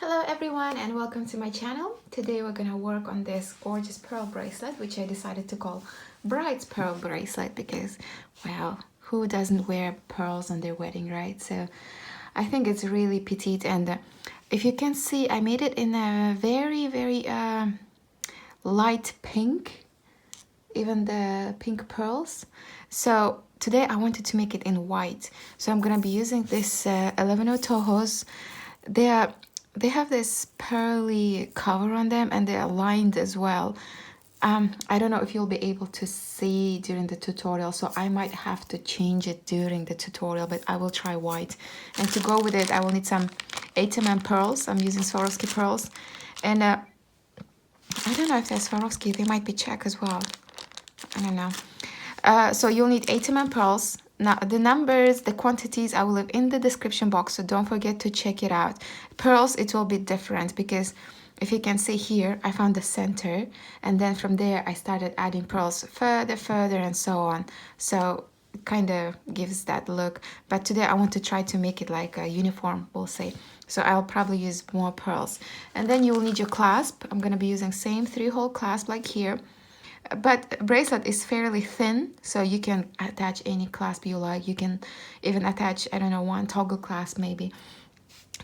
Hello everyone and welcome to my channel. Today we're gonna work on this gorgeous pearl bracelet, which I decided to call Bride's Pearl Bracelet because, well, who doesn't wear pearls on their wedding, right? So I think it's really petite, and if you can see, I made it in a very light pink, even the pink pearls. So today I wanted to make it in white. So I'm gonna be using this 11 Tohos. They have this pearly cover on them and they're lined as well. I don't know if you'll be able to see during the tutorial, so I might have to change it during the tutorial, but I will try white. And to go with it, I will need some 8mm pearls. I'm using Swarovski pearls. And I don't know if they're Swarovski, they might be Czech as well. I don't know. So you'll need 8mm pearls. Now the numbers, the quantities, I will leave in the description box, so don't forget to check it out. Pearls, it will be different because if you can see here, I found the center, and then from there I started adding pearls further and so on. So it kind of gives that look, but today I want to try to make it like a uniform, we'll say. So I'll probably use more pearls. And then you will need your clasp. I'm going to be using same 3-hole clasp like here. But bracelet is fairly thin, so you can attach any clasp you like. You can even attach, I don't know, one toggle clasp maybe.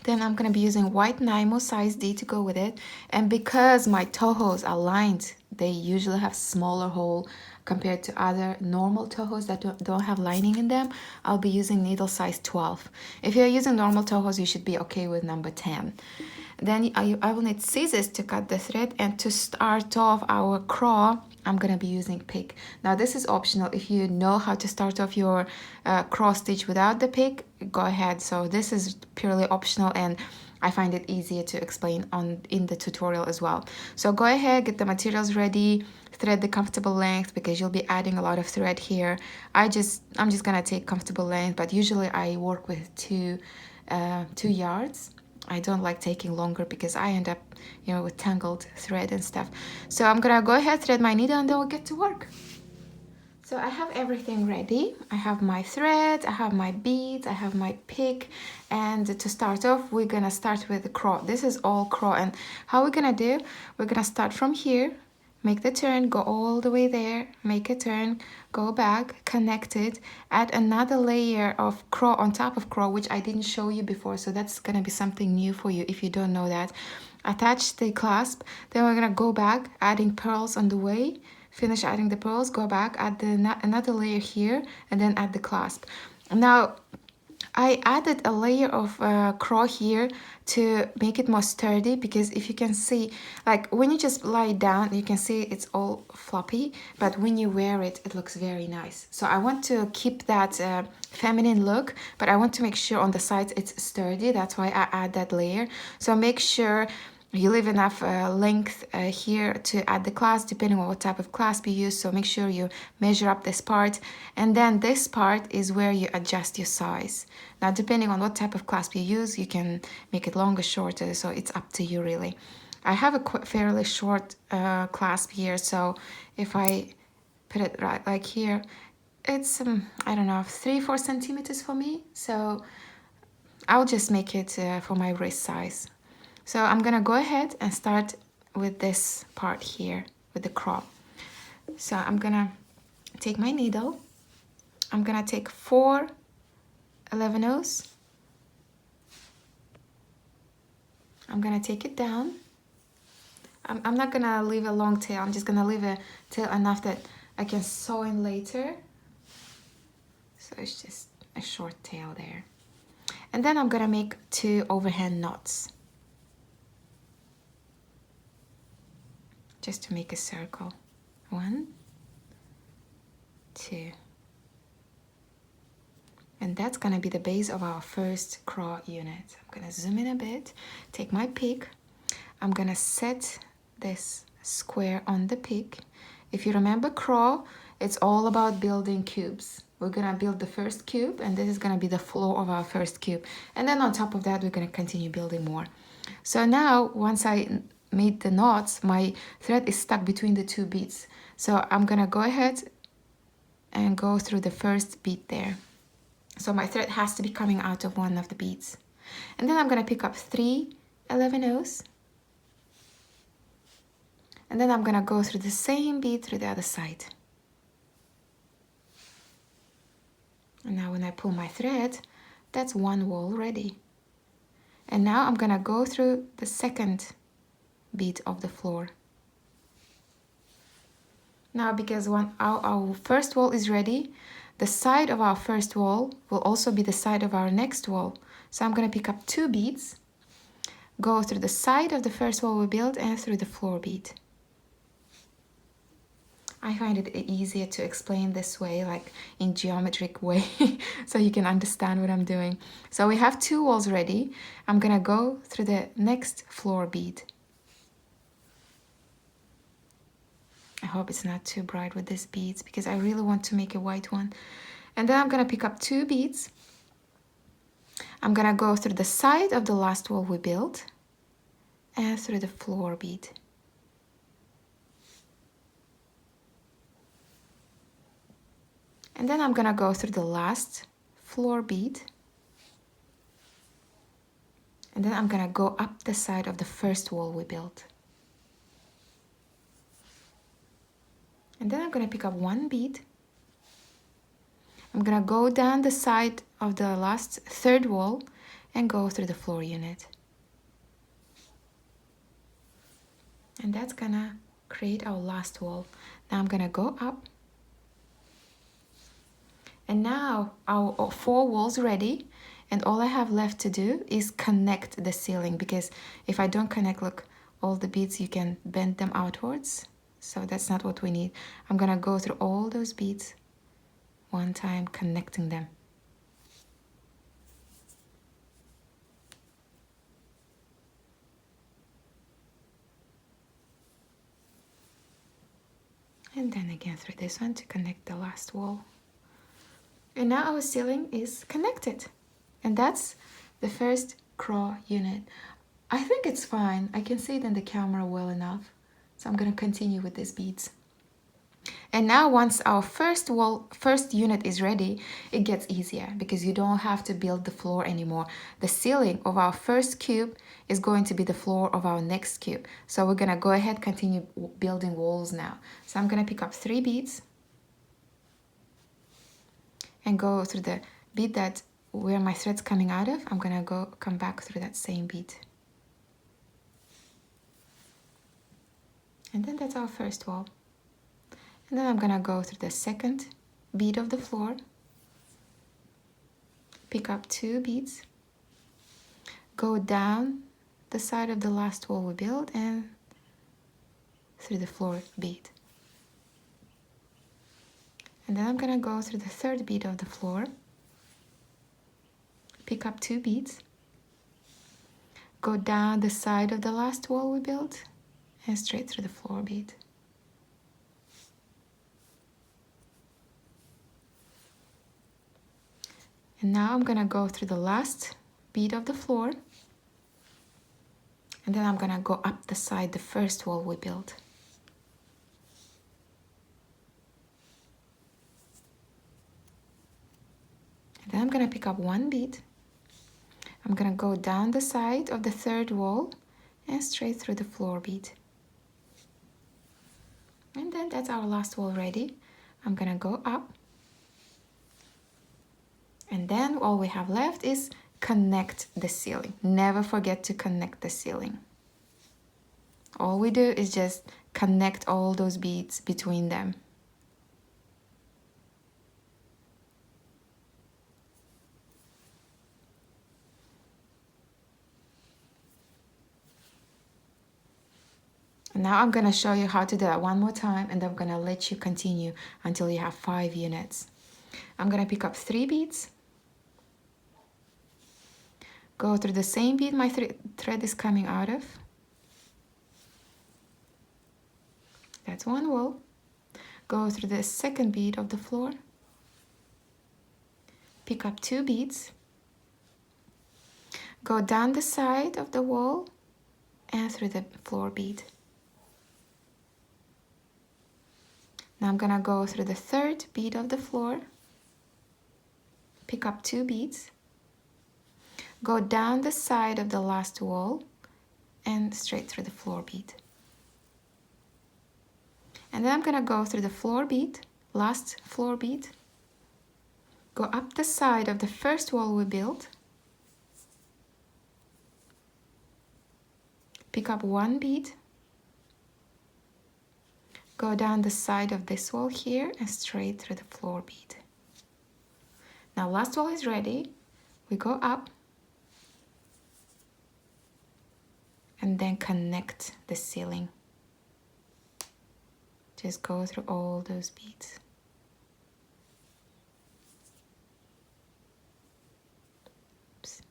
Then I'm going to be using white Nymo size D to go with it. And because my Tohos are lined, they usually have smaller hole compared to other normal Tohos that don't have lining in them. I'll be using needle size 12. If you're using normal Tohos, you should be okay with number 10. Then I will need scissors to cut the thread, and to start off our craw, I'm gonna be using pick. Now this is optional. If you know how to start off your cross stitch without the pick, go ahead. So this is purely optional, and I find it easier to explain in the tutorial as well. So go ahead, get the materials ready, thread the comfortable length because you'll be adding a lot of thread here. I'm just gonna take comfortable length, but usually I work with 2 yards. I don't like taking longer because I end up, you know, with tangled thread and stuff. So I'm gonna go ahead, thread my needle, and then we'll get to work. So I have everything ready. I have my thread, I have my beads, I have my pick, and to start off, we're gonna start with the craw. This is all craw, and how we're gonna do, we're gonna start from here, make the turn, go all the way there, make a turn, go back, connect it, add another layer of craw on top of craw, which I didn't show you before, so that's gonna be something new for you if you don't know that. Attach the clasp, then we're gonna go back, adding pearls on the way, finish adding the pearls, go back, add another layer here, and then add the clasp. Now, I added a layer of craw here to make it more sturdy, because if you can see, like when you just lie it down, you can see it's all floppy, but when you wear it, it looks very nice. So I want to keep that feminine look, but I want to make sure on the sides it's sturdy. That's why I add that layer. So make sure you leave enough length here to add the clasp, depending on what type of clasp you use. So make sure you measure up this part, and then this part is where you adjust your size. Now, depending on what type of clasp you use, you can make it longer, shorter, so it's up to you really. I have a fairly short clasp here, so if I put it right like here, it's I don't know, 3-4 centimeters for me, so I'll just make it for my wrist size. So I'm gonna go ahead and start with this part here with the craw. So I'm gonna take my needle. I'm gonna take 4 11/0. I'm gonna take it down. I'm not gonna leave a long tail. I'm just gonna leave a tail enough that I can sew in later. So it's just a short tail there. And then I'm gonna make 2 overhand knots, just to make a circle. 1, 2. And that's gonna be the base of our first craw unit. I'm gonna zoom in a bit, take my pick. I'm gonna set this square on the pick. If you remember craw, it's all about building cubes. We're gonna build the first cube, and this is gonna be the floor of our first cube. And then on top of that, we're gonna continue building more. So now, once I made the knots, my thread is stuck between the 2 beads. So I'm gonna go ahead and go through the first bead there. So my thread has to be coming out of one of the beads. And then I'm gonna pick up 3 11 O's. And then I'm gonna go through the same bead through the other side. And now when I pull my thread, that's one wall ready. And now I'm gonna go through the second bead of the floor. Now because when our first wall is ready, the side of our first wall will also be the side of our next wall. So I'm gonna pick up 2 beads, go through the side of the first wall we built and through the floor bead. I find it easier to explain this way, like in geometric way, so you can understand what I'm doing. So we have 2 walls ready. I'm gonna go through the next floor bead. I hope it's not too bright with these beads because I really want to make a white one. And then I'm gonna pick up 2 beads. I'm gonna go through the side of the last wall we built and through the floor bead. And then I'm gonna go through the last floor bead. And then I'm gonna go up the side of the first wall we built. And then I'm gonna pick up 1 bead. I'm gonna go down the side of the last third wall and go through the floor unit. And that's gonna create our last wall. Now I'm gonna go up. And now our 4 walls ready. And all I have left to do is connect the ceiling, because if I don't connect, look, all the beads, you can bend them outwards. So that's not what we need. I'm gonna go through all those beads one time, connecting them. And then again through this one to connect the last wall. And now our ceiling is connected. And that's the first craw unit. I think it's fine. I can see it in the camera well enough. So I'm gonna continue with these beads. And now once our first unit is ready, it gets easier because you don't have to build the floor anymore. The ceiling of our first cube is going to be the floor of our next cube. So we're gonna go ahead, continue building walls now. So I'm gonna pick up 3 beads and go through the bead that where my thread's coming out of. I'm gonna come back through that same bead. And then that's our first wall. And then I'm gonna go through the second bead of the floor, pick up 2 beads, go down the side of the last wall we built and through the floor bead. And then I'm gonna go through the third bead of the floor, pick up 2 beads, go down the side of the last wall we built and straight through the floor bead. And now I'm gonna go through the last bead of the floor, and then I'm gonna go up the side, the first wall we built. And then I'm gonna pick up 1 bead. I'm gonna go down the side of the third wall and straight through the floor bead. And then that's our last wall ready. I'm gonna go up. And then all we have left is connect the ceiling. Never forget to connect the ceiling. All we do is just connect all those beads between them. And now I'm gonna show you how to do that one more time, and I'm gonna let you continue until you have 5 units. I'm gonna pick up 3 beads, go through the same bead my thread is coming out of. That's 1 wall. Go through the second bead of the floor, pick up 2 beads, go down the side of the wall and through the floor bead. Now I'm gonna go through the third bead of the floor, pick up 2 beads, go down the side of the last wall and straight through the floor bead. And then I'm gonna go through the floor bead, last floor bead, go up the side of the first wall we built, pick up one bead, go down the side of this wall here and straight through the floor bead. Now last wall is ready, we go up and then connect the ceiling. Just go through all those beads. Oops.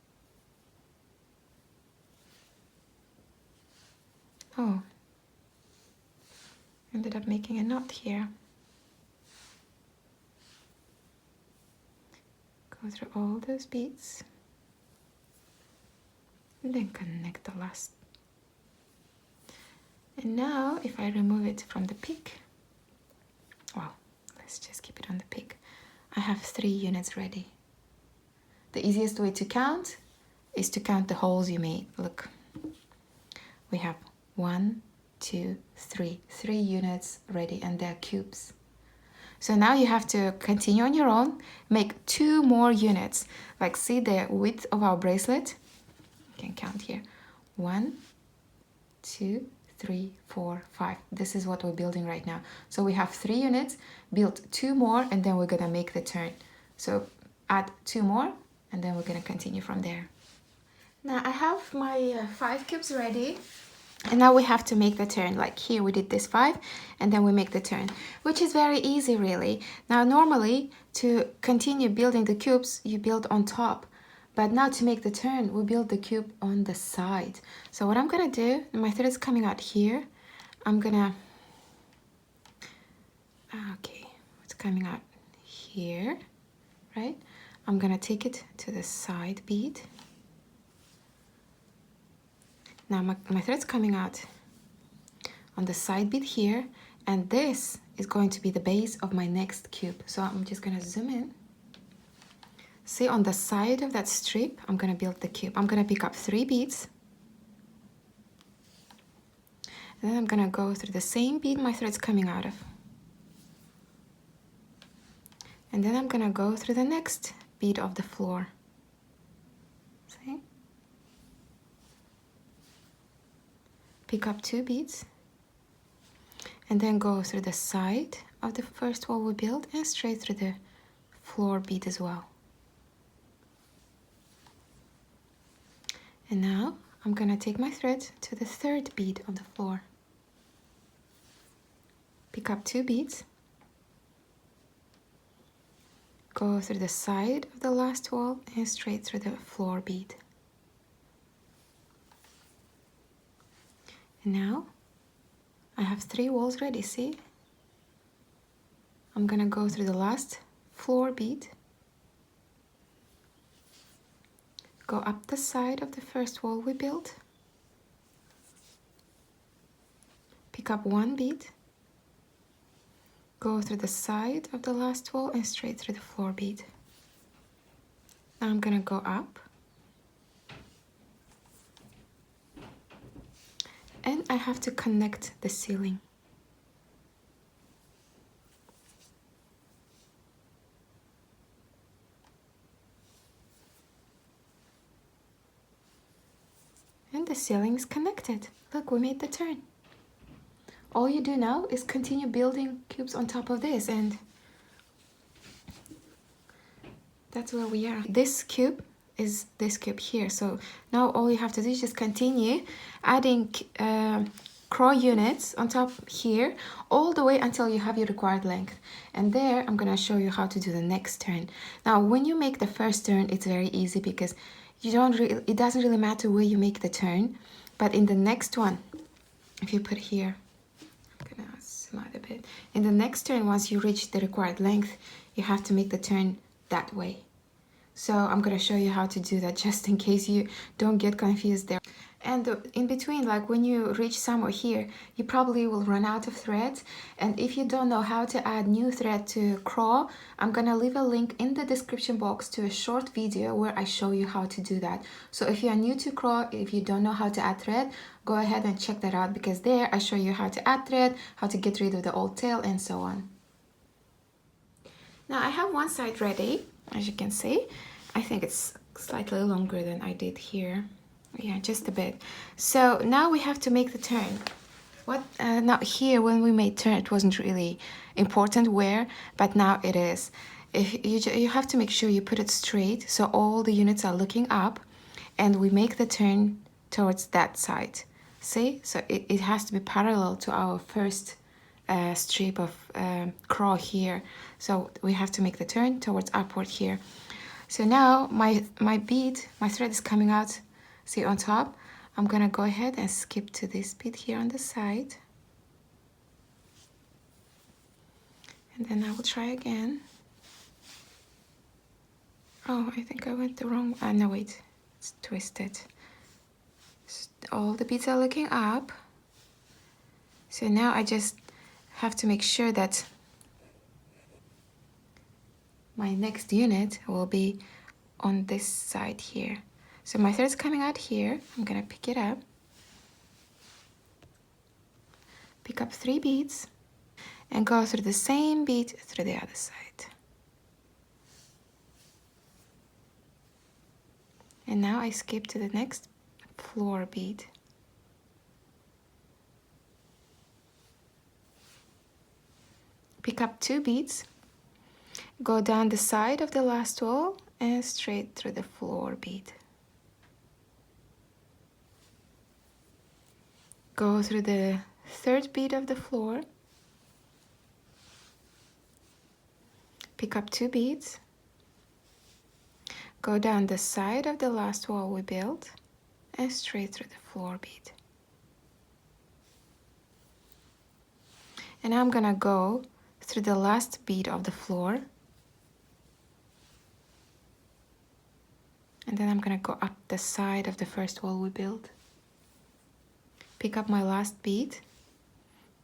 Oh, ended up making a knot here. Go through all those beads and then connect the last. And now if I remove it from the pick, well, let's just keep it on the pick. I have 3 units ready. The easiest way to count is to count the holes you made. Look, we have 1, 2, 3 units ready, and they're cubes. So now you have to continue on your own, make 2 more units. Like, see the width of our bracelet? You can count here. 1, 2, 3, 4, 5. This is what we're building right now. So we have 3 units, build 2 more, and then we're gonna make the turn. So add 2 more, and then we're gonna continue from there. Now I have my 5 cubes ready, and now we have to make the turn. Like here we did this 5, and then we make the turn, which is very easy really. Now normally to continue building the cubes, you build on top. But now to make the turn, we build the cube on the side. So what I'm gonna do, my thread is coming out here. I'm gonna, okay, it's coming out here, right? I'm gonna take it to the side bead. Now my thread's coming out on the side bead here, and this is going to be the base of my next cube. So I'm just gonna zoom in. See, on the side of that strip, I'm gonna build the cube. I'm gonna pick up 3 beads. And then I'm gonna go through the same bead my thread's coming out of. And then I'm gonna go through the next bead of the floor. See? Pick up 2 beads. And then go through the side of the first wall we built and straight through the floor bead as well. And now I'm gonna take my thread to the 3rd bead of the floor. Pick up 2 beads. Go through the side of the last wall and straight through the floor bead. And now I have 3 walls ready, see? I'm gonna go through the last floor bead. Go up the side of the first wall we built. Pick up 1 bead. Go through the side of the last wall and straight through the floor bead. Now I'm gonna go up. And I have to connect the ceiling. And the ceiling is connected. Look, we made the turn. All you do now is continue building cubes on top of this, and that's where we are. This cube is this cube here. So now all you have to do is just continue adding crow units on top here all the way until you have your required length. And there I'm gonna show you how to do the next turn. Now when you make the first turn, it's very easy because it doesn't really matter where you make the turn, but in the next one, if you put here, I'm gonna slide a bit. In the next turn, once you reach the required length, you have to make the turn that way. So I'm gonna show you how to do that just in case you don't get confused there. And in between, like when you reach somewhere here, you probably will run out of thread. And if you don't know how to add new thread to craw, I'm gonna leave a link in the description box to a short video where I show you how to do that. So if you are new to craw, if you don't know how to add thread, go ahead and check that out, because there I show you how to add thread, how to get rid of the old tail, and so on. Now I have one side ready, as you can see. I think it's slightly longer than I did here. Yeah, just a bit. So now we have to make the turn. Now here when we made turn, it wasn't really important where, but now it is. If you have to make sure you put it straight so all the units are looking up, and we make the turn towards that side. See? So it has to be parallel to our first strip of craw here. So we have to make the turn towards upward here. So now my thread is coming out, see, on top. I'm gonna go ahead and skip to this bead here on the side. And then I will try again. Oh, I think I went the wrong, no wait, it's twisted. All the beads are looking up. So now I just have to make sure that my next unit will be on this side here. So my thread is coming out here. I'm gonna pick it up, pick up 3 beads, and go through the same bead through the other side. And now I skip to the next floor bead. Pick up 2 beads, go down the side of the last wall and straight through the floor bead. Go through the 3rd bead of the floor, pick up 2 beads, go down the side of the last wall we built and straight through the floor bead. And I'm gonna go through the last bead of the floor, and then I'm gonna go up the side of the first wall we built, pick up my last bead,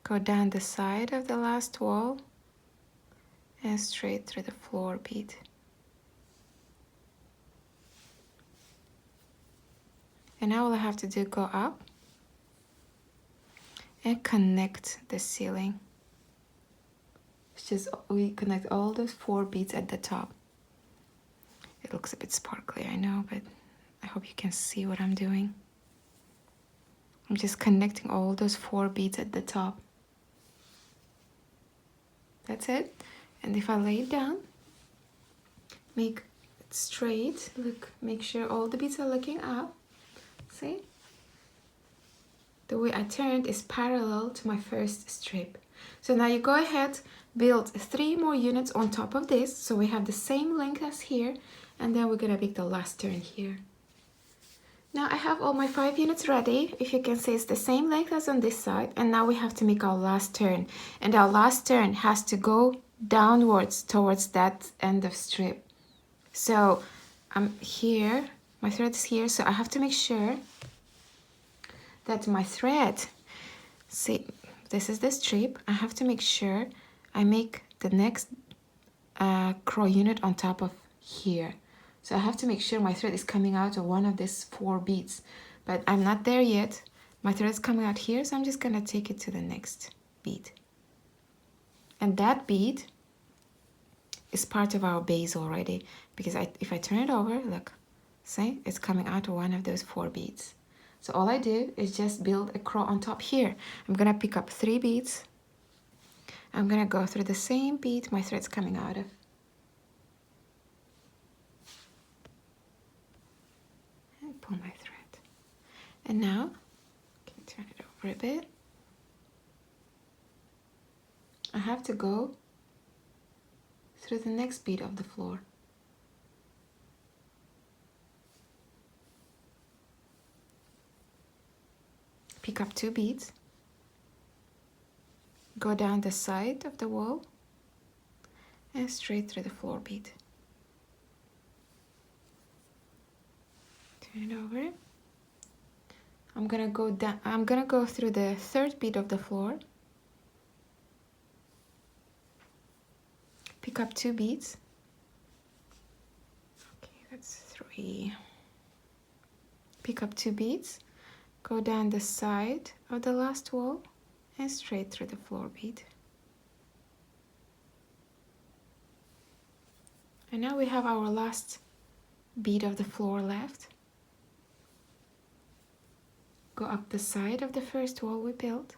go down the side of the last wall and straight through the floor bead. And now all I have to do, go up and connect the ceiling. It's just, we connect all those 4 beads at the top. It looks a bit sparkly, I know, but I hope you can see what I'm doing. I'm just connecting all those 4 beads at the top. That's it. And if I lay it down, make it straight, look, make sure all the beads are looking up. See? The way I turned is parallel to my first strip. So now you go ahead, build 3 more units on top of this, so we have the same length as here, and then we're gonna make the last turn here. Now I have all my 5 units ready. If you can see, it's the same length as on this side, and now we have to make our last turn. And our last turn has to go downwards towards that end of strip. So I'm here, my thread is here, so I have to make sure that my thread, see, this is the strip, I have to make sure I make the next craw unit on top of here. So I have to make sure my thread is coming out of one of these 4 beads, but I'm not there yet. My thread is coming out here, so I'm just gonna take it to the next bead. And that bead is part of our base already, because if I turn it over, look, see, it's coming out of one of those 4 beads. So all I do is just build a craw on top here. I'm gonna pick up 3 beads. I'm gonna go through the same bead my thread's coming out of. And pull my thread. And now, I can turn it over a bit. I have to go through the next bead of the floor. Pick up 2 beads, go down the side of the wall and straight through the floor bead. Turn it over. I'm gonna go down, I'm gonna go through the third bead of the floor, pick up 2 beads. Okay, that's 3. Pick up 2 beads, go down the side of the last wall and straight through the floor bead. And now we have our last bead of the floor left. Go up the side of the first wall we built,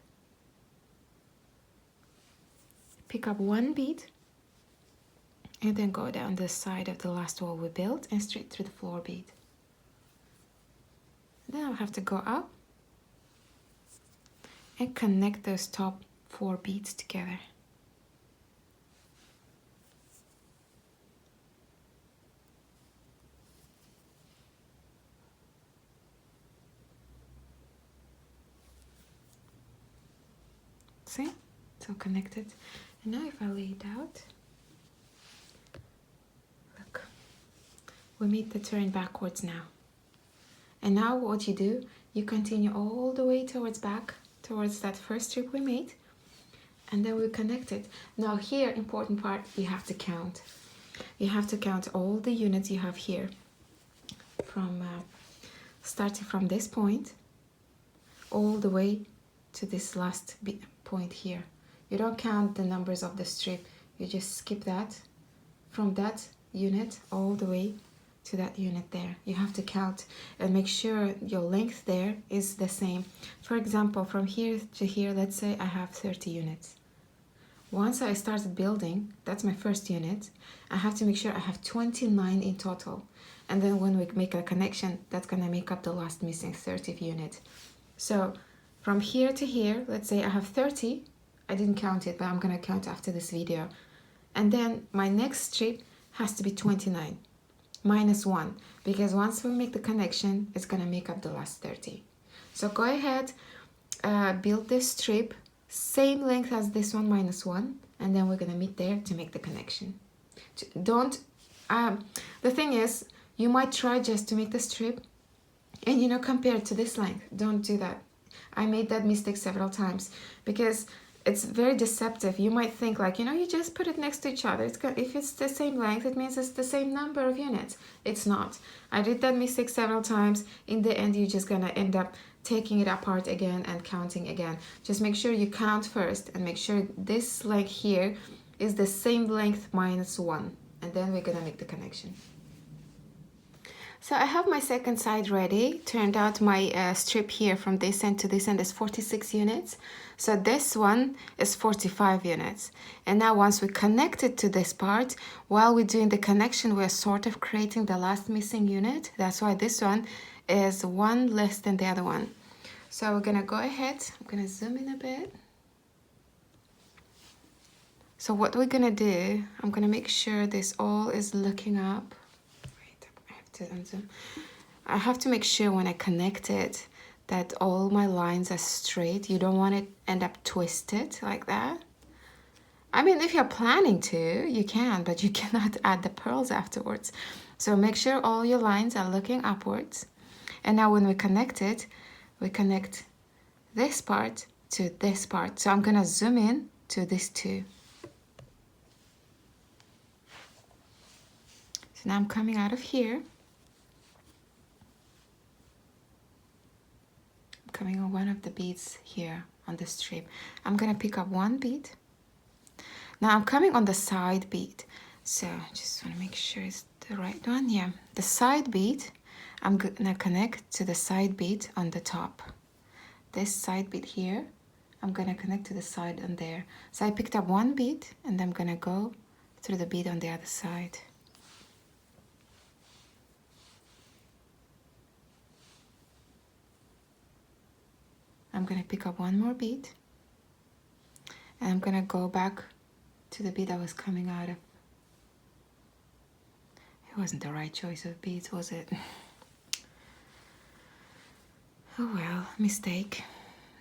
pick up 1 bead, and then go down the side of the last wall we built and straight through the floor bead. Then I'll have to go up and connect those top 4 beads together. See? It's all connected. And now if I lay it out, look, we made the turn backwards now. And now what you do, you continue all the way towards back, towards that first strip we made, and then we connect it. Now here, important part, you have to count. You have to count all the units you have here, from starting from this point, all the way to this last point here. You don't count the numbers of the strip, you just skip that, from that unit all the way to that unit there. You have to count and make sure your length there is the same. For example, from here to here, let's say I have 30 units. Once I started building, that's my first unit, I have to make sure I have 29 in total. And then when we make a connection, that's gonna make up the last missing 30th unit. So from here to here, let's say I have 30, I didn't count it, but I'm gonna count after this video. And then my next strip has to be 29. Minus 1, because once we make the connection, it's gonna make up the last 30. So go ahead, build this strip, same length as this one, minus 1, and then we're gonna meet there to make the connection. Don't, the thing is, you might try just to make the strip, and you know, compare it to this length. Don't do that. I made that mistake several times, because it's very deceptive. You might think like, you know, you just put it next to each other. If it's the same length, it means it's the same number of units. It's not. I did that mistake several times. In the end, you're just gonna end up taking it apart again and counting again. Just make sure you count first and make sure this length here is the same length minus 1. And then we're gonna make the connection. So I have my second side ready. Turned out my strip here from this end to this end is 46 units. So this one is 45 units. And now once we connect it to this part, while we're doing the connection, we're sort of creating the last missing unit. That's why this one is 1 less than the other one. So we're gonna go ahead. I'm gonna zoom in a bit. So what we're gonna do, I'm gonna make sure this all is looking up. I have to make sure when I connect it that all my lines are straight. You don't want it end up twisted like that. I mean, if you're planning to, you can, but you cannot add the pearls afterwards. So make sure all your lines are looking upwards. And now when we connect it, we connect this part to this part. So I'm gonna zoom in to this 2. So now I'm coming out of here. Coming on one of the beads here on the strip. I'm gonna pick up 1 bead. Now I'm coming on the side bead. So just wanna make sure it's the right one. Yeah, the side bead, I'm gonna connect to the side bead on the top. This side bead here, I'm gonna connect to the side on there. So I picked up 1 bead and I'm gonna go through the bead on the other side. I'm gonna pick up 1 more bead and I'm gonna go back to the bead I was coming out of. It wasn't the right choice of beads, was it? Oh well, mistake.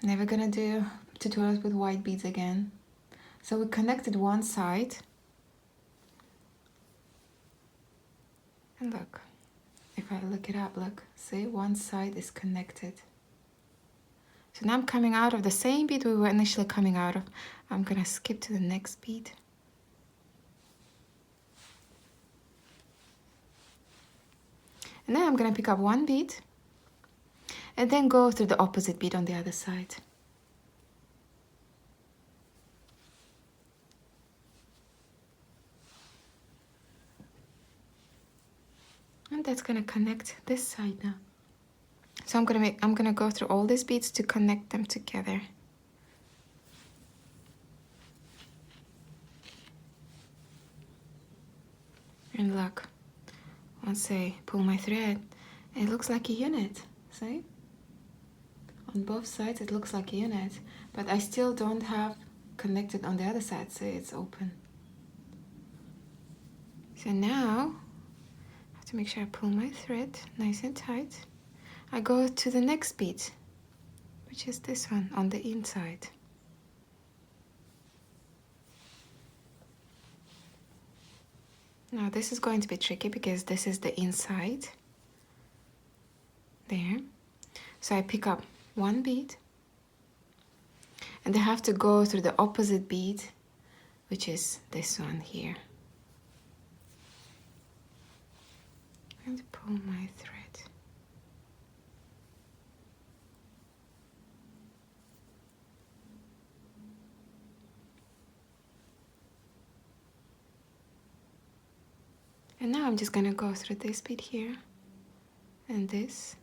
Never gonna do tutorials with white beads again. So we connected one side. And look, if I look it up, look, see, one side is connected. So now I'm coming out of the same bead we were initially coming out of. I'm gonna skip to the next bead. And then I'm gonna pick up one bead and then go through the opposite bead on the other side. And that's gonna connect this side now. So I'm gonna go through all these beads to connect them together. And look, once I pull my thread, it looks like a unit, see? On both sides it looks like a unit, but I still don't have connected on the other side, so it's open. So now, I have to make sure I pull my thread nice and tight. I go to the next bead, which is this one on the inside. Now this is going to be tricky because this is the inside. There. So I pick up one bead and I have to go through the opposite bead, which is this one here. And pull my thread. And now I'm just gonna go through this bead here and this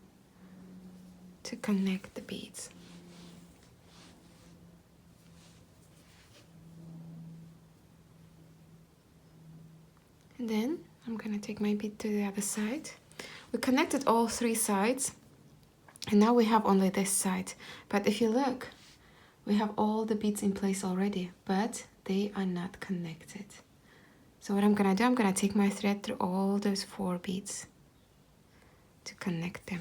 to connect the beads. And then I'm gonna take my bead to the other side. We connected all three sides and now we have only this side. But if you look, we have all the beads in place already, but they are not connected. So what I'm gonna do, I'm gonna take my thread through all those 4 beads to connect them.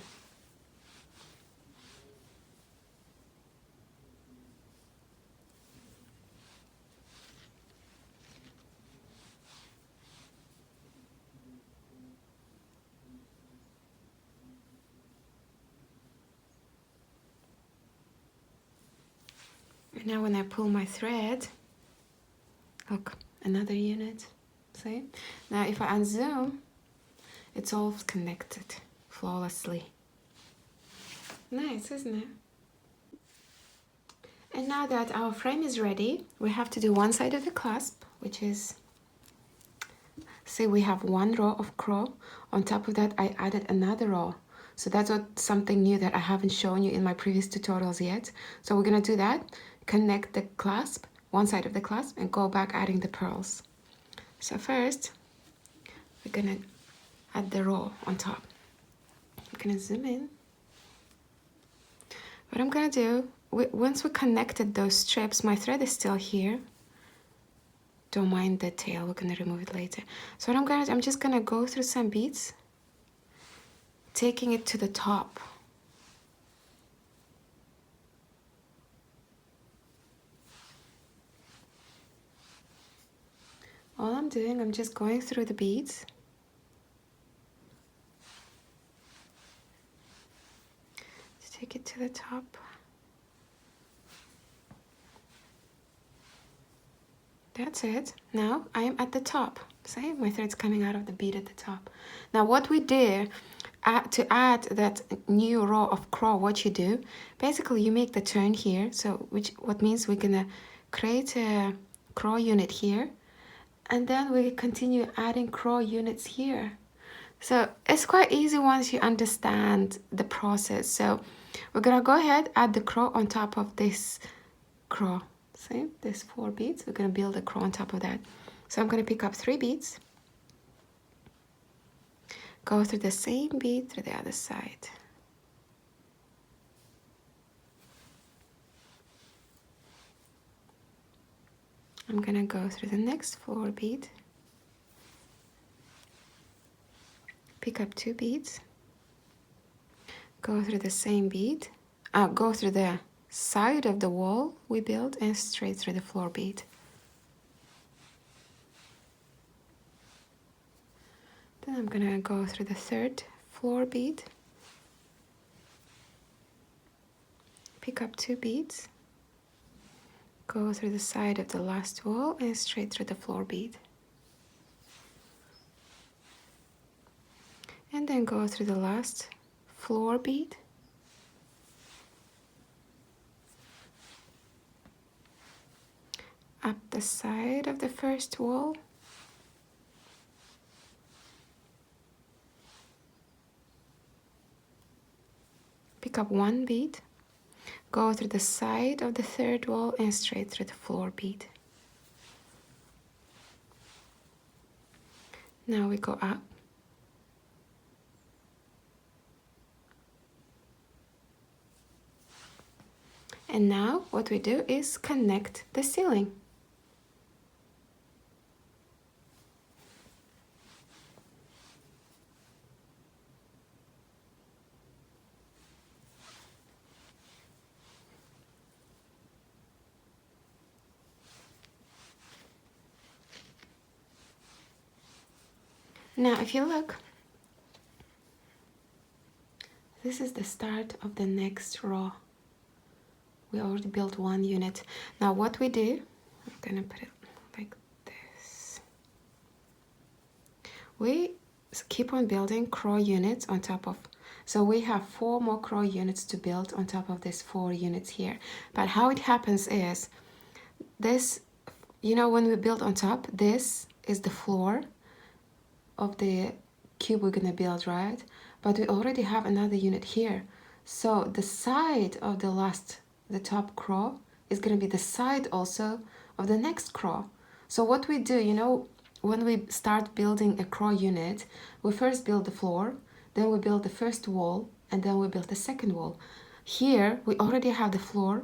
And now when I pull my thread, look, another unit, see? Now if I unzoom, it's all connected flawlessly. Nice, isn't it? And now that our frame is ready, we have to do one side of the clasp, which is, say we have 1 row of crow. On top of that, I added another row. So that's something new that I haven't shown you in my previous tutorials yet. So we're gonna do that, connect the clasp, one side of the clasp, and go back adding the pearls. So first, we're gonna add the row on top. I'm gonna zoom in. What I'm gonna do, once we connected those strips, my thread is still here. Don't mind the tail, we're gonna remove it later. So what I'm just gonna go through some beads, taking it to the top. All I'm doing, I'm just going through the beads. Just take it to the top. That's it. Now I am at the top. See, my thread's coming out of the bead at the top. Now what we did, to add that new row of crow, what you do, basically you make the turn here. So what means we're gonna create a crow unit here, and then we continue adding crow units here. So it's quite easy once you understand the process. So we're gonna go ahead, add the crow on top of this crow. See, there's 4 beads. We're gonna build a crow on top of that. So I'm gonna pick up 3 beads, go through the same bead through the other side. I'm gonna go through the next 4 bead, pick up 2 beads, go through the same bead, go through the side of the wall we built and straight through the floor bead. Then I'm gonna go through the 3rd floor bead, pick up 2 beads, go through the side of the last wall and straight through the floor bead. And then go through the last floor bead. Up the side of the first wall. Pick up 1 bead, go through the side of the third wall and straight through the floor bead. Now we go up. And now what we do is connect the ceiling. Now, if you look, this is the start of the next row. We already built 1 unit. Now, what we do, I'm gonna put it like this. We keep on building crow units on top of, so we have 4 more crow units to build on top of these 4 units here. But how it happens is, this, you know, when we build on top, this is the floor of the cube we're gonna build, right? But we already have another unit here. So the side of the top crow is gonna be the side also of the next crow. So what we do, you know, when we start building a crow unit, we first build the floor, then we build the first wall, and then we build the second wall. Here, we already have the floor,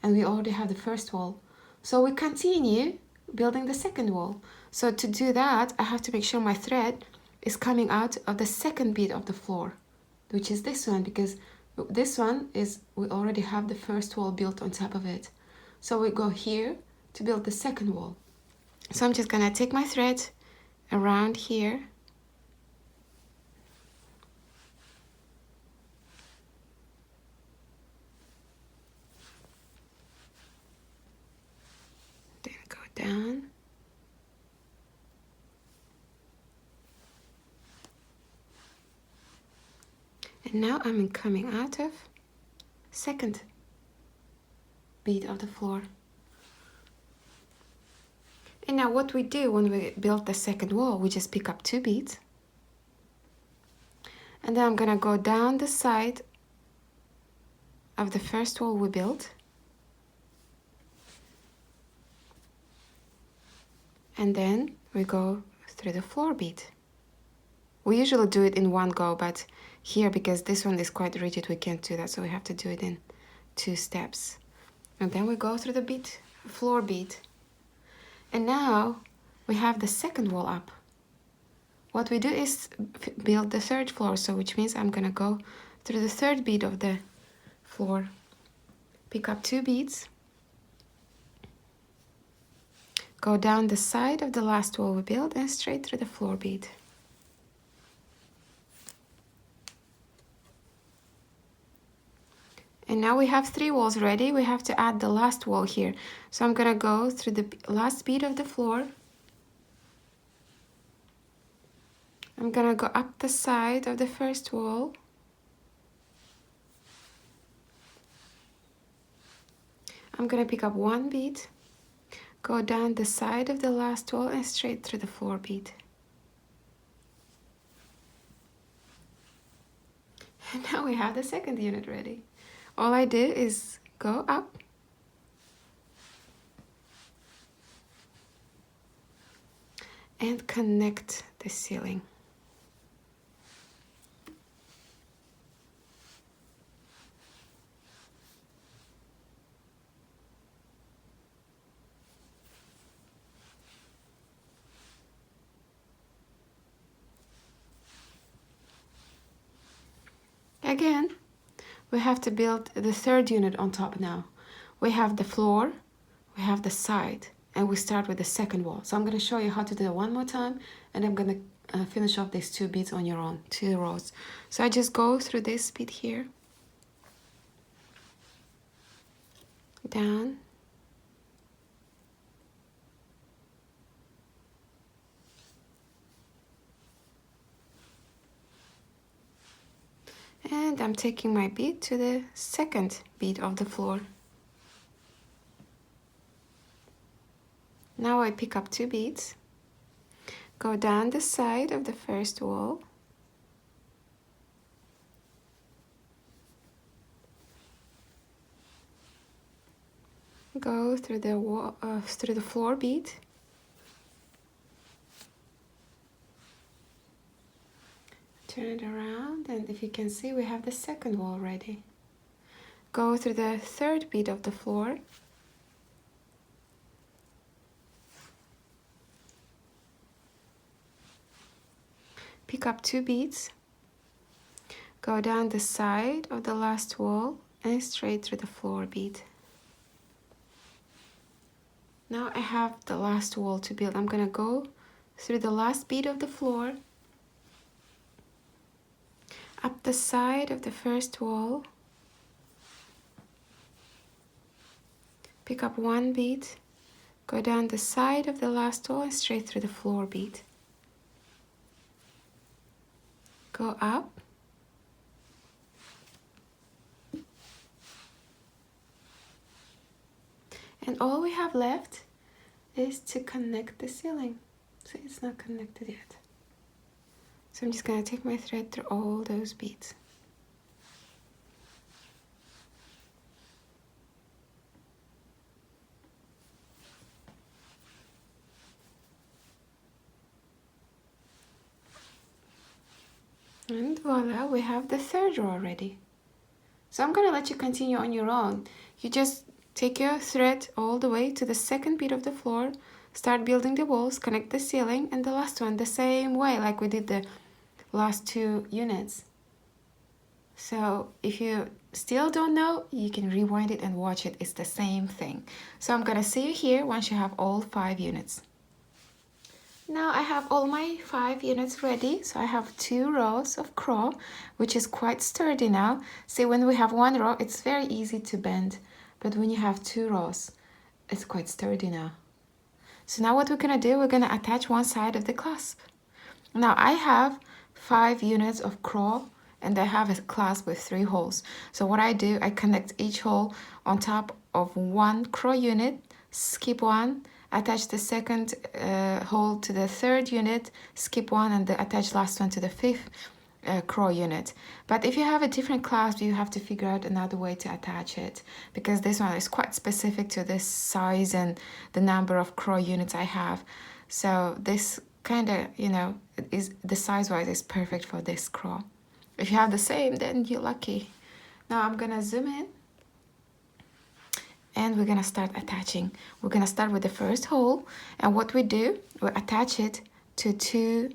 and we already have the first wall. So we continue building the second wall. So to do that, I have to make sure my thread is coming out of the second bead of the floor, which is this one, because this one is, we already have the first wall built on top of it. So we go here to build the second wall. So I'm just gonna take my thread around here. Then go down. And now I'm coming out of second bead of the floor. And now what we do when we build the second wall, we just pick up 2 beads. And then I'm gonna go down the side of the first wall we built. And then we go through the floor bead. We usually do it in one go, but here, because this one is quite rigid, we can't do that, so we have to do it in 2 steps. And then we go through the bead, floor bead. And now we have the second wall up. What we do is build the third floor, so which means I'm gonna go through the third bead of the floor, pick up 2 beads, go down the side of the last wall we built and straight through the floor bead. And now we have 3 walls ready. We have to add the last wall here. So I'm gonna go through the last bead of the floor. I'm gonna go up the side of the first wall. I'm gonna pick up 1 bead, go down the side of the last wall and straight through the floor bead. And now we have the second unit ready. All I do is go up and connect the ceiling. Again, we have to build the third unit on top now. We have the floor, we have the side, and we start with the second wall. So I'm going to show you how to do it one more time, and I'm going to finish off these 2 beads on your own, 2 rows. So I just go through this bead here. down. And I'm taking my bead to the second bead of the floor. Now I pick up 2 beads, go down the side of the first wall, go through the wall, through the floor bead, turn it around, and if you can see, we have the second wall ready. Go through the third bead of the floor, pick up 2 beads, go down the side of the last wall and straight through the floor bead. Now I have the last wall to build. I'm gonna go through the last bead of the floor, up the side of the first wall, pick up 1 bead, go down the side of the last wall and straight through the floor bead. Go up, and all we have left is to connect the ceiling. So it's not connected yet. So I'm just gonna take my thread through all those beads. And voila, we have the third row ready. So I'm gonna let you continue on your own. You just take your thread all the way to the second bead of the floor, start building the walls, connect the ceiling, and the last one the same way like we did the last 2 units. So if you still don't know, you can rewind it and watch it. It's the same thing. So I'm gonna see you here once you have all 5 units. Now I have all my 5 units ready. So I have 2 rows of crow, which is quite sturdy now. See, when we have 1 row, it's very easy to bend. But when you have 2 rows, it's quite sturdy now. So now what we're gonna do, we're gonna attach one side of the clasp. Now I have 5 units of crow and I have a clasp with 3 holes. So what I do, I connect each hole on top of 1 crow unit, skip 1, attach the second hole to the 3rd unit, skip 1, and attach last one to the 5th crow unit. But if you have a different clasp, you have to figure out another way to attach it, because this one is quite specific to this size and the number of crow units I have. So this kind of, you know, is the size wise is perfect for this crow. If you have the same, then you're lucky. Now I'm gonna zoom in and we're gonna start attaching. We're gonna start with the first hole, and what we do, we attach it to 2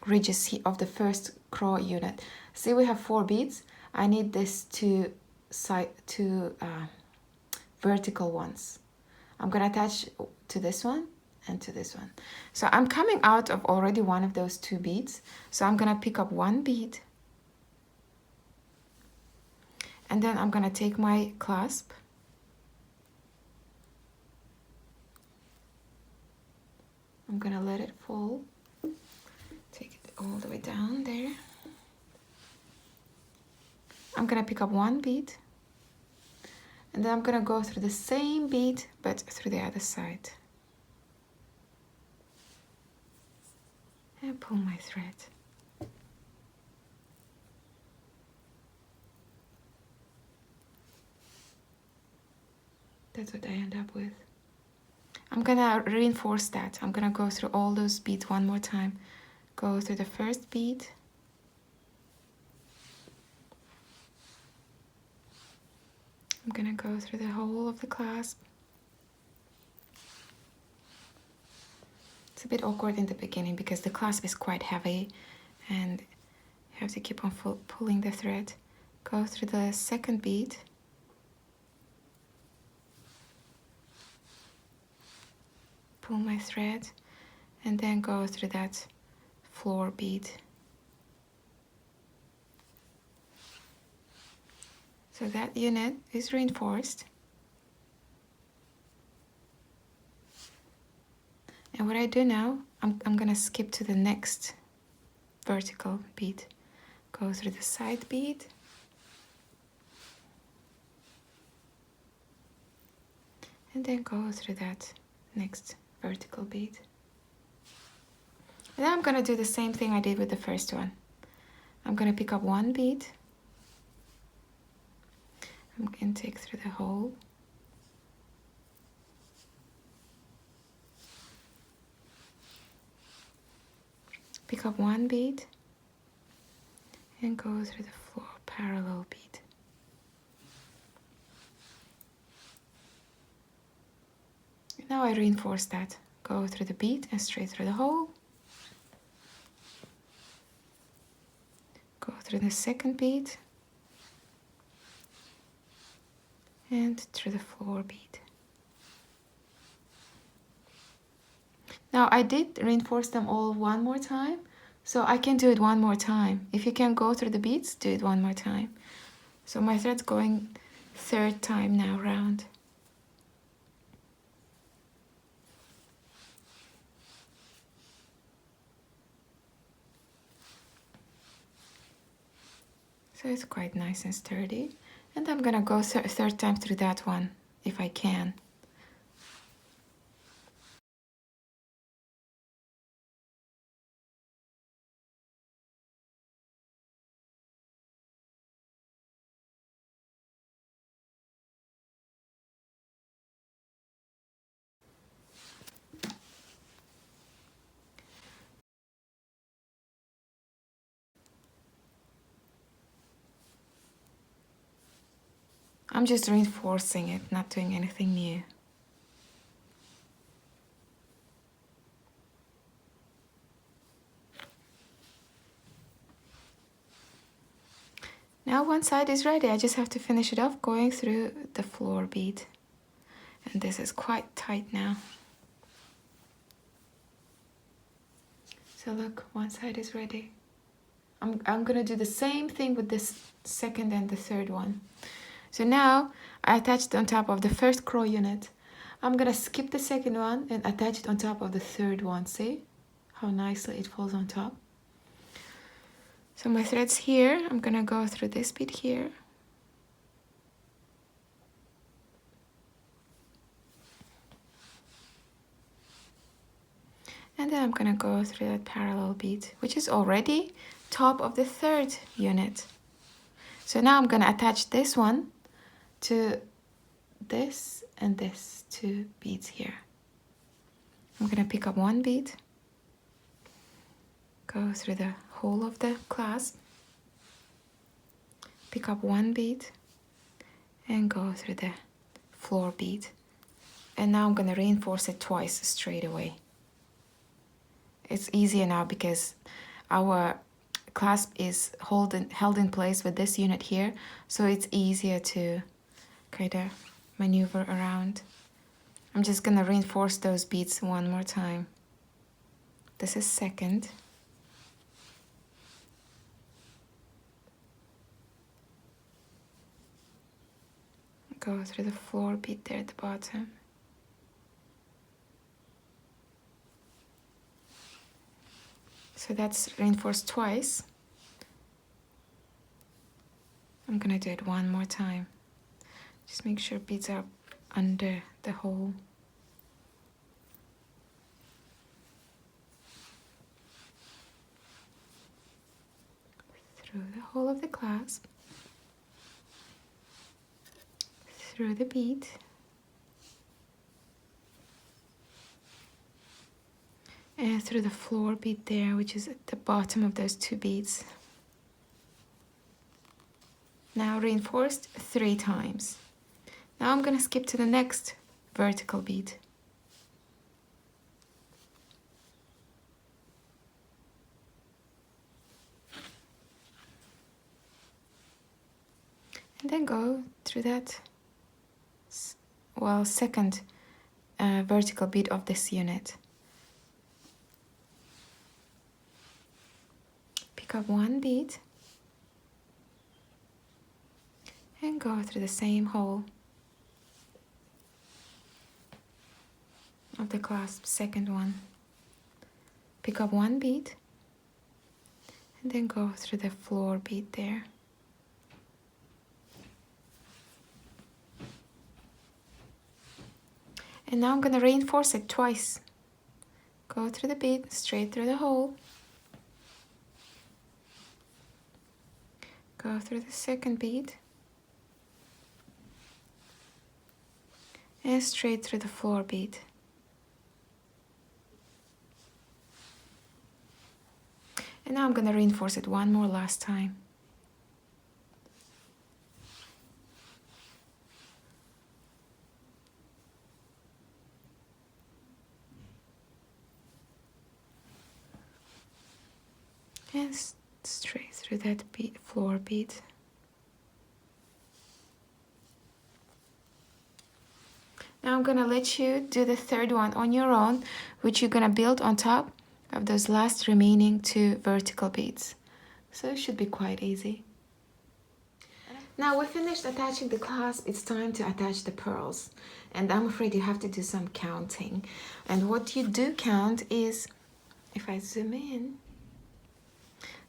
ridges of the first crow unit. See, we have 4 beads. I need this 2 vertical ones. I'm gonna attach to this one and to this one. So I'm coming out of already one of those 2 beads. So I'm gonna pick up 1 bead, and then I'm gonna take my clasp, I'm gonna let it fall, take it all the way down there. I'm gonna pick up 1 bead, and then I'm gonna go through the same bead but through the other side and pull my thread. That's what I end up with. I'm gonna reinforce that. I'm gonna go through all those beads one more time. Go through the first bead, I'm gonna go through the whole of the clasp. It's a bit awkward in the beginning because the clasp is quite heavy and you have to keep on pulling the thread. Go through the second bead, pull my thread, and then go through that floor bead. So that unit is reinforced. And what I do now, I'm gonna skip to the next vertical bead. Go through the side bead. And then go through that next vertical bead. And then I'm gonna do the same thing I did with the first one. I'm gonna pick up one bead. I'm gonna take through the hole. Pick up one bead and go through the floor parallel bead. Now I reinforce that. Go through the bead and straight through the hole. Go through the second bead and through the floor bead. Now I did reinforce them all one more time, so I can do it one more time. If you can go through the beads, do it one more time. So my thread's going third time now round. So it's quite nice and sturdy. And I'm gonna go third time through that one, if I can. I'm just reinforcing it, not doing anything new. Now one side is ready, I just have to finish it off going through the floor bead. And this is quite tight now. So look, one side is ready. I'm gonna do the same thing with this second and the third one. So now I attached on top of the first crow unit. I'm gonna skip the second one and attach it on top of the third one. See how nicely it falls on top? So my thread's here. I'm gonna go through this bit here. And then I'm gonna go through that parallel bead, which is already top of the third unit. So now I'm gonna attach this one to this and this two beads here. I'm gonna pick up one bead, go through the hole of the clasp, pick up one bead and go through the floor bead. And now I'm gonna reinforce it twice straight away. It's easier now because our clasp is held in place with this unit here, so it's easier to kind of maneuver around. I'm just gonna reinforce those beads one more time. This is second. Go through the floor bead there at the bottom. So that's reinforced twice. I'm gonna do it one more time. Just make sure beads are under the hole. Through the hole of the clasp. Through the bead. And through the floor bead there, which is at the bottom of those two beads. Now reinforced 3 times. Now I'm gonna skip to the next vertical bead. And then go through that, well, second vertical bead of this unit. Pick up one bead and go through the same hole. of the clasp, second one. Pick up one bead and then go through the floor bead there. And now I'm going to reinforce it twice. Go through the bead, straight through the hole. Go through the second bead. And straight through the floor bead. And now I'm going to reinforce it one more last time. And straight through that bead, floor bead. Now I'm gonna let you do the third one on your own, which you're gonna build on top of those last remaining 2 vertical beads. So it should be quite easy. Now we finished attaching the clasp, it's time to attach the pearls. And I'm afraid you have to do some counting. And what you do count is, if I zoom in,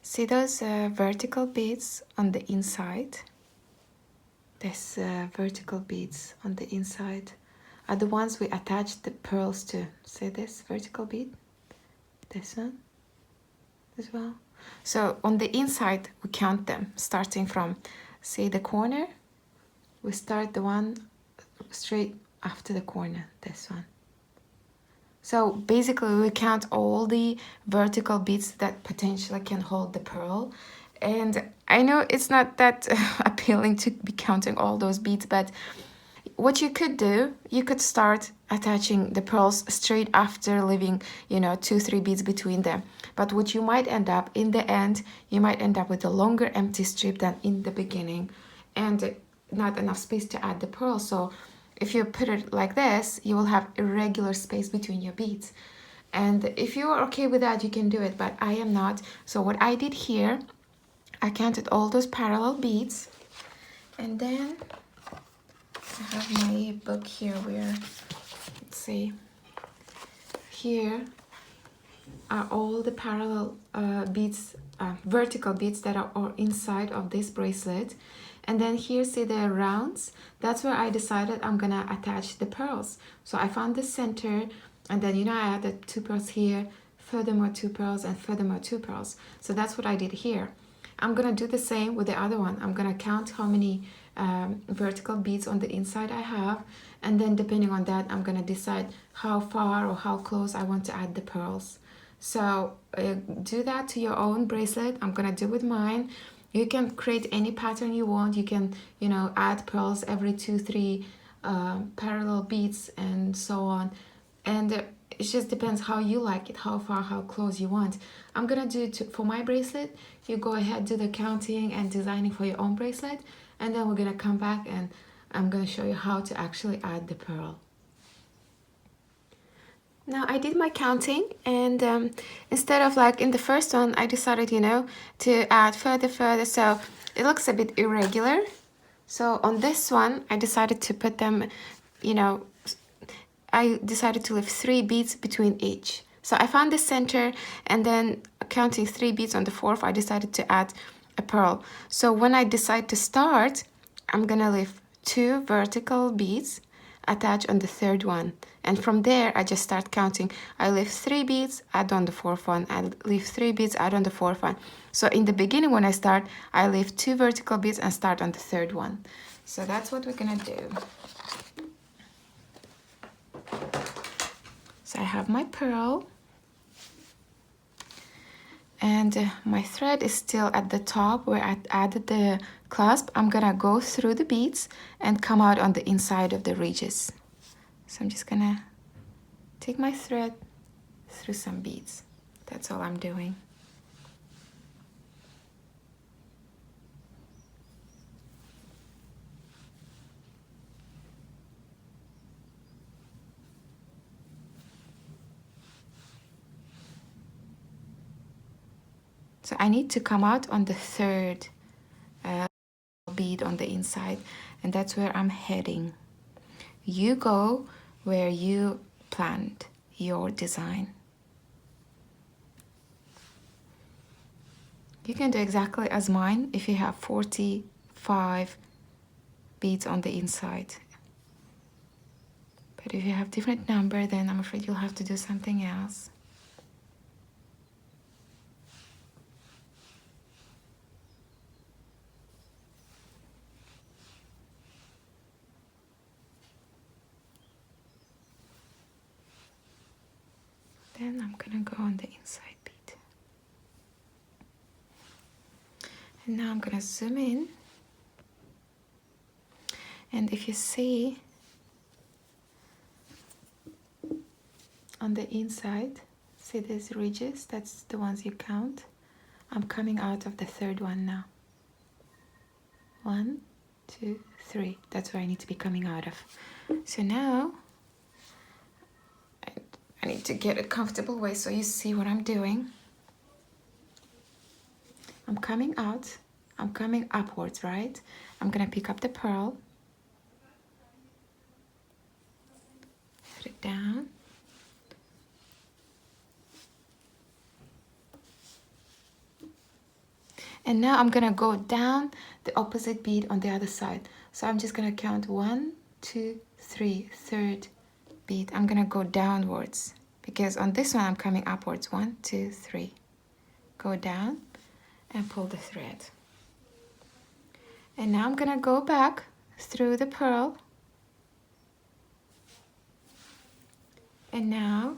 see those vertical beads on the inside? These vertical beads on the inside are the ones we attach the pearls to. See this vertical bead? This one as well. So on the inside, we count them, starting from, see the corner? We start the one straight after the corner, this one. So basically we count all the vertical beads that potentially can hold the pearl. And I know it's not that appealing to be counting all those beads, but what you could do, you could start attaching the pearls straight after leaving, 2-3 beads between them. But what you might end up, in the end, you might end up with a longer empty strip than in the beginning and not enough space to add the pearl. So if you put it like this, you will have irregular space between your beads. And if you are okay with that, you can do it, but I am not. So what I did here, I counted all those parallel beads, and then I have my book here where, let's see, here are all the parallel beads, vertical beads that are inside of this bracelet. And then here, see the rounds, that's where I decided I'm gonna attach the pearls. So I found the center, and then I added 2 pearls here, furthermore 2 pearls, and furthermore 2 pearls. So that's what I did here. I'm gonna do the same with the other one. I'm gonna count how many vertical beads on the inside I have, and then depending on that, I'm gonna decide how far or how close I want to add the pearls. So do that to your own bracelet. I'm gonna do with mine. You can create any pattern you want. You can, add pearls every 2-3 parallel beads and so on. And it just depends how you like it, how far, how close you want. I'm gonna do for my bracelet. You go ahead, do the counting and designing for your own bracelet. And then we're gonna come back and I'm gonna show you how to actually add the pearl. Now I did my counting, and instead of like in the first one, I decided, to add further, so it looks a bit irregular. So on this one, I decided to put them, I decided to leave 3 beads between each. So I found the center, and then counting 3 beads on the 4th, I decided to add a pearl. So when I decide to start, I'm gonna leave 2 vertical beads attach on the 3rd one, and from there I just start counting. I leave 3 beads, add on the 4th one, I leave 3 beads, add on the 4th one. So in the beginning when I start, I leave 2 vertical beads and start on the 3rd one. So that's what we're gonna do. So I have my pearl, and my thread is still at the top where I added the clasp. I'm gonna go through the beads and come out on the inside of the ridges. So I'm just gonna take my thread through some beads. That's all I'm doing. So I need to come out on the 3rd bead on the inside, and that's where I'm heading. You go where you planned your design. You can do exactly as mine if you have 45 beads on the inside. But if you have different number, then I'm afraid you'll have to do something else. Then I'm gonna go on the inside bead. And now I'm gonna zoom in. And if you see on the inside, see these ridges? That's the ones you count. I'm coming out of the third one now. 1, 2, 3. That's where I need to be coming out of. So now I need to get a comfortable way so you see what I'm doing. I'm coming out, I'm coming upwards, right? I'm gonna pick up the pearl, put it down, and now I'm gonna go down the opposite bead on the other side. So I'm just gonna count 1, 2, 3, third bead. I'm gonna go downwards because on this one I'm coming upwards. 1, 2, 3. Go down and pull the thread. And now I'm gonna go back through the pearl. And now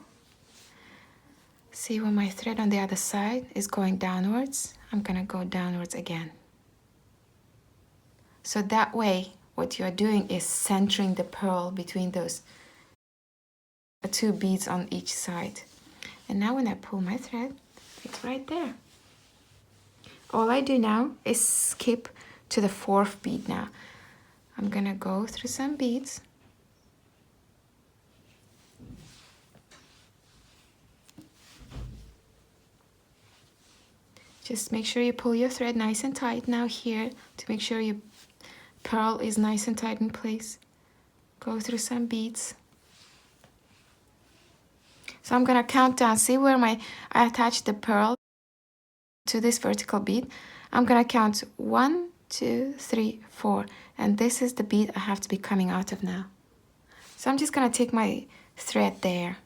see when my thread on the other side is going downwards, I'm gonna go downwards again. So that way, what you're doing is centering the pearl between those two beads on each side. And now when I pull my thread, it's right there. All I do now is skip to the fourth bead now. I'm gonna go through some beads. Just make sure you pull your thread nice and tight now here to make sure your pearl is nice and tight in place. Go through some beads. So I'm gonna count down. See where I attached the pearl to this vertical bead? I'm gonna count 1, 2, 3, 4. And this is the bead I have to be coming out of now. So I'm just gonna take my thread there.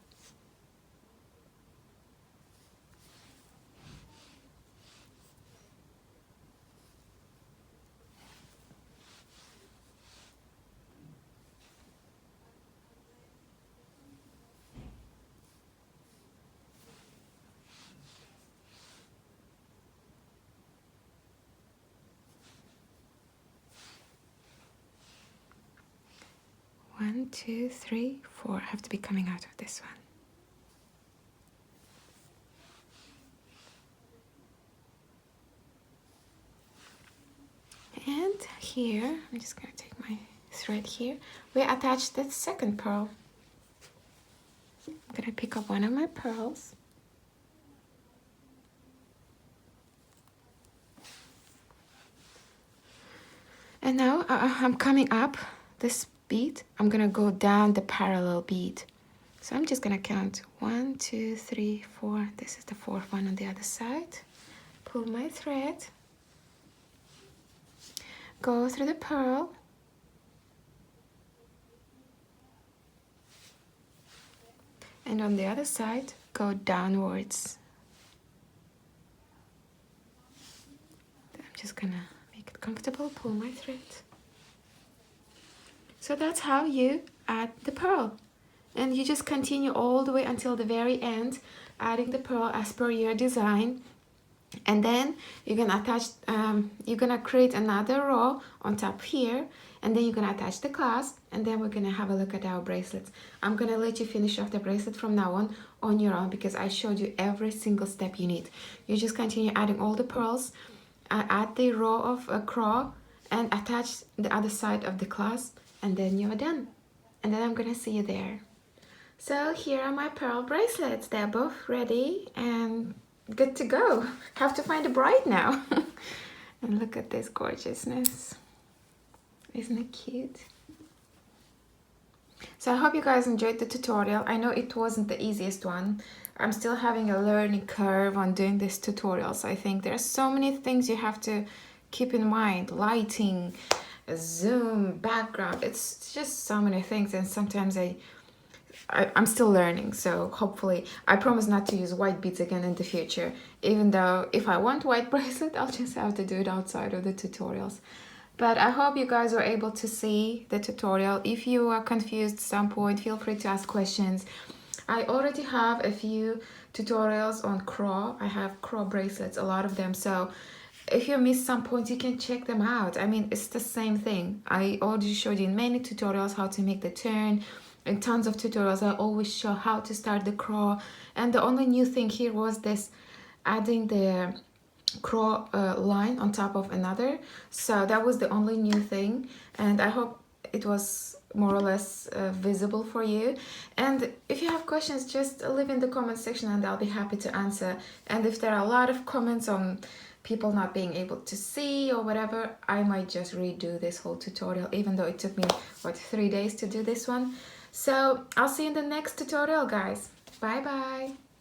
One, 2, 3, 4. I have to be coming out of this one. And here, I'm just going to take my thread here. We attach the second pearl. I'm going to pick up one of my pearls. And now I'm coming up this bead. I'm going to go down the parallel bead. So I'm just going to count 1, 2, 3, 4. This is the fourth one on the other side. Pull my thread. Go through the pearl. And on the other side, go downwards. I'm just gonna make it comfortable, pull my thread. So that's how you add the pearl. And you just continue all the way until the very end, adding the pearl as per your design. And then you're gonna attach, you're gonna create another row on top here, and then you're gonna attach the clasp, and then we're gonna have a look at our bracelets. I'm gonna let you finish off the bracelet from now on your own, because I showed you every single step you need. You just continue adding all the pearls, add the row of a claw, and attach the other side of the clasp, and then you're done. And then I'm gonna see you there. So here are my pearl bracelets. They're both ready and good to go. Have to find a bride now. And look at this gorgeousness. Isn't it cute? So I hope you guys enjoyed the tutorial. I know it wasn't the easiest one. I'm still having a learning curve on doing this tutorial. So I think there's so many things you have to keep in mind. Lighting, zoom, background. It's just so many things, and sometimes I'm still learning. So hopefully, I promise not to use white beads again in the future. Even though if I want white bracelet, I'll just have to do it outside of the tutorials. But I hope you guys were able to see the tutorial. If you are confused at some point, feel free to ask questions. I already have a few tutorials on crow. I have crow bracelets, a lot of them. So if you missed some points, you can check them out. I mean, it's the same thing. I already showed you in many tutorials how to make the turn. In tons of tutorials, I always show how to start the crow. And the only new thing here was this, adding the crow line on top of another. So that was the only new thing, and I hope it was more or less visible for you. And if you have questions, just leave in the comment section and I'll be happy to answer. And if there are a lot of comments on people not being able to see or whatever, I might just redo this whole tutorial, even though it took me, what, 3 days to do this one. So I'll see you in the next tutorial, guys. Bye bye.